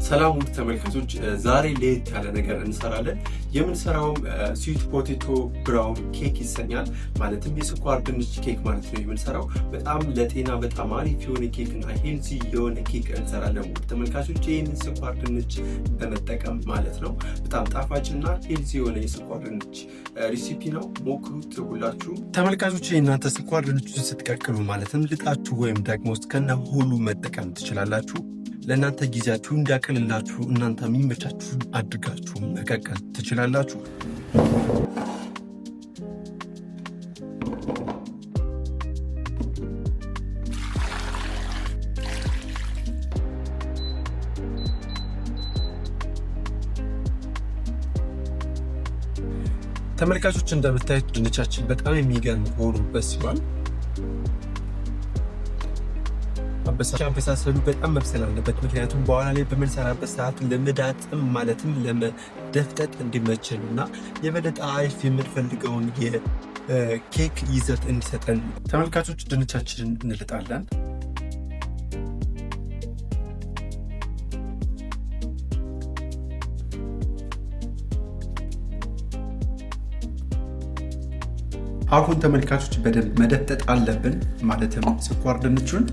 ሰላም ውድ ተመልካቾች፣ ዛሬ ለየት ያለ ነገር እንሰራለን። የምንሰራውም ስዊት ፖቴቶ ብራውን ኬክ ይሰኛል። ማለትም የስኳር ድንች ኬክ ማለት ነው የምንሰራው። በጣም ለጤና በጣም አሪፍ የሆነ ኬክ እና ሄልዚ የሆነ ኬክ እንሰራለን ውድ ተመልካቾች። ይህንን ስኳር ድንች በመጠቀም ማለት ነው። በጣም ጣፋጭና ሄልዚ የሆነ የስኳር ድንች ሪሲፒ ነው። ሞክሩት ሁላችሁ ተመልካቾች። እናንተ ስኳር ድንቹን ስትቀቅሉ ማለትም ልጣችሁ ወይም ደግሞ እስከነ ሁሉ መጠቀም ትችላላችሁ። ለእናንተ ጊዜያችሁ እንዲያቀልላችሁ እናንተ የሚመቻችሁ አድርጋችሁ መቀቀል ትችላላችሁ። ተመልካቾች እንደምታዩት ድንቻችን በጣም የሚገርም ሆኖ በስሏል። አበሳሰሉ በጣም መብሰል አለበት። ምክንያቱም በኋላ ላይ በምንሰራበት ሰዓት ለመዳጥም ማለትም ለመደፍጠጥ እንዲመችን እና የበለጠ አሪፍ የምንፈልገውን የኬክ ይዘት እንዲሰጠን ተመልካቾች ድንቻችንን እንልጣለን። አሁን ተመልካቾች በደንብ መደፍጠጥ አለብን። ማለትም ስኳር ድንቹን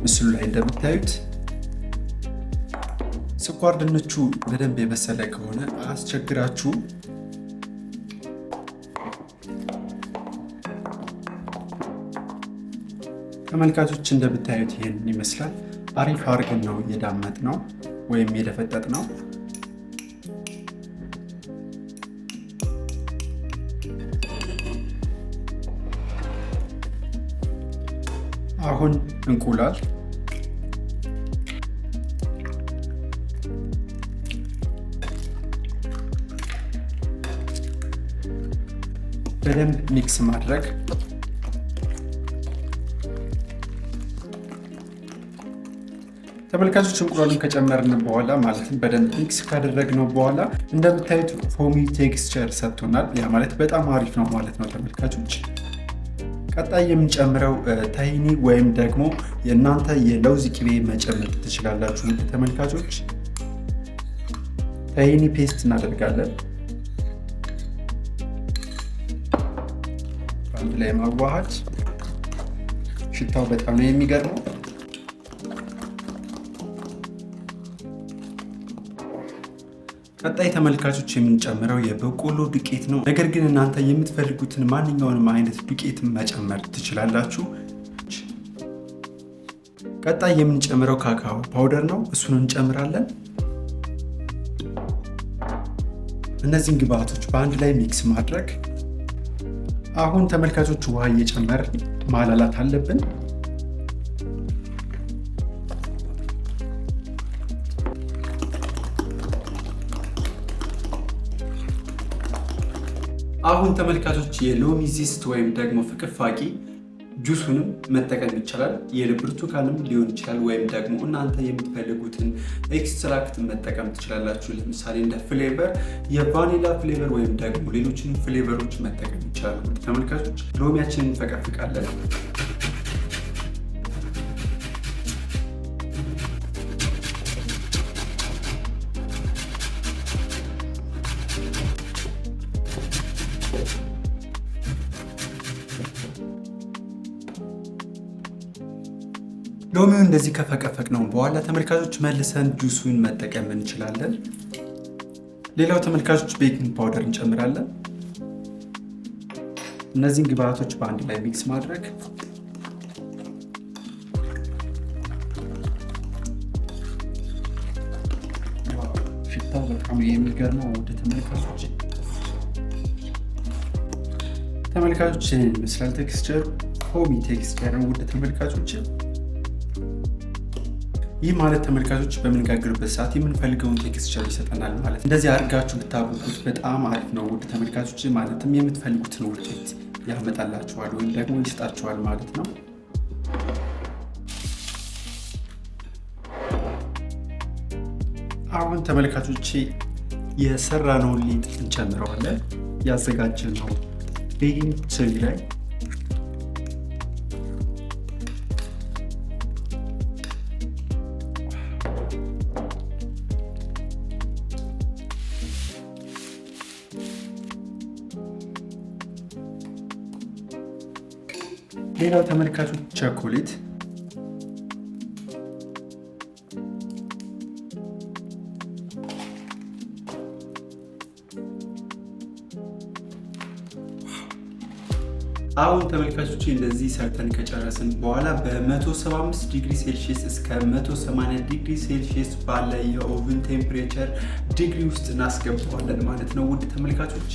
ምስሉ ላይ እንደምታዩት ስኳር ድንቹ በደንብ የበሰለ ከሆነ አስቸግራችሁ ተመልካቾች እንደምታዩት ይሄን ይመስላል። አሪፍ አድርገን ነው የዳመጥ ነው ወይም የደፈጠጥ ነው። አሁን እንቁላል በደንብ ሚክስ ማድረግ። ተመልካቾች እንቁላሉን ከጨመርን በኋላ ማለትም በደንብ ሚክስ ካደረግነው በኋላ እንደምታዩት ፎሚ ቴክስቸር ሰጥቶናል። ያ ማለት በጣም አሪፍ ነው ማለት ነው ተመልካቾች። ቀጣይ የምንጨምረው ታሂኒ ወይም ደግሞ የእናንተ የለውዝ ቅቤ መጨመር ትችላላችሁ ተመልካቾች። ታሂኒ ፔስት እናደርጋለን። አንድ ላይ ማዋሃድ። ሽታው በጣም ነው የሚገርመው። ቀጣይ ተመልካቾች የምንጨምረው የበቆሎ ዱቄት ነው። ነገር ግን እናንተ የምትፈልጉትን ማንኛውንም አይነት ዱቄት መጨመር ትችላላችሁ። ቀጣይ የምንጨምረው ካካኦ ፓውደር ነው። እሱን እንጨምራለን። እነዚህን ግብአቶች በአንድ ላይ ሚክስ ማድረግ። አሁን ተመልካቾች ውሃ እየጨመር ማላላት አለብን። አሁን ተመልካቾች የሎሚ ዚስት ወይም ደግሞ ፍቅፋቂ ጁሱንም መጠቀም ይቻላል። የብርቱካንም ሊሆን ይችላል ወይም ደግሞ እናንተ የምትፈልጉትን ኤክስትራክት መጠቀም ትችላላችሁ። ለምሳሌ እንደ ፍሌቨር የቫኒላ ፍሌቨር ወይም ደግሞ ሌሎችን ፍሌቨሮች መጠቀም ይቻላል። ተመልካቾች ሎሚያችንን እንፈቀፍቃለን። ሎሚውን እንደዚህ ከፈቀፈቅ ነው በኋላ ተመልካቾች መልሰን ጁሱን መጠቀም እንችላለን። ሌላው ተመልካቾች ቤኪንግ ፓውደር እንጨምራለን። እነዚህን ግብአቶች በአንድ ላይ ሚክስ ማድረግ። ሽታው በጣም የሚገርመው ወደ ተመልካቾች ይመስላል። ቴክስቸሩ ሆሚ ቴክስቸር ነው ወደ ተመልካቾች። ይህ ማለት ተመልካቾች በምንጋግርበት ሰዓት የምንፈልገውን ቴክስቸር ይሰጠናል ማለት ነው። እንደዚህ አድርጋችሁ ብታበቁት በጣም አሪፍ ነው ውድ ተመልካቾች። ማለትም የምትፈልጉትን ውጤት ያመጣላችኋል ወይም ደግሞ ይሰጣችኋል ማለት ነው። አሁን ተመልካቾች የሰራነውን ሊጥ እንጨምረዋለን። ያዘጋጀነው ቤኪንግ ትሪ ላይ ሌላው ተመልካቾች ቸኮሌት አሁን ተመልካቾች እንደዚህ ሰርተን ከጨረስን በኋላ በ175 ዲግሪ ሴልሺየስ እስከ 180 ዲግሪ ሴልሺየስ ባለ የኦቭን ቴምፕሬቸር ዲግሪ ውስጥ እናስገባዋለን ማለት ነው ውድ ተመልካቾች።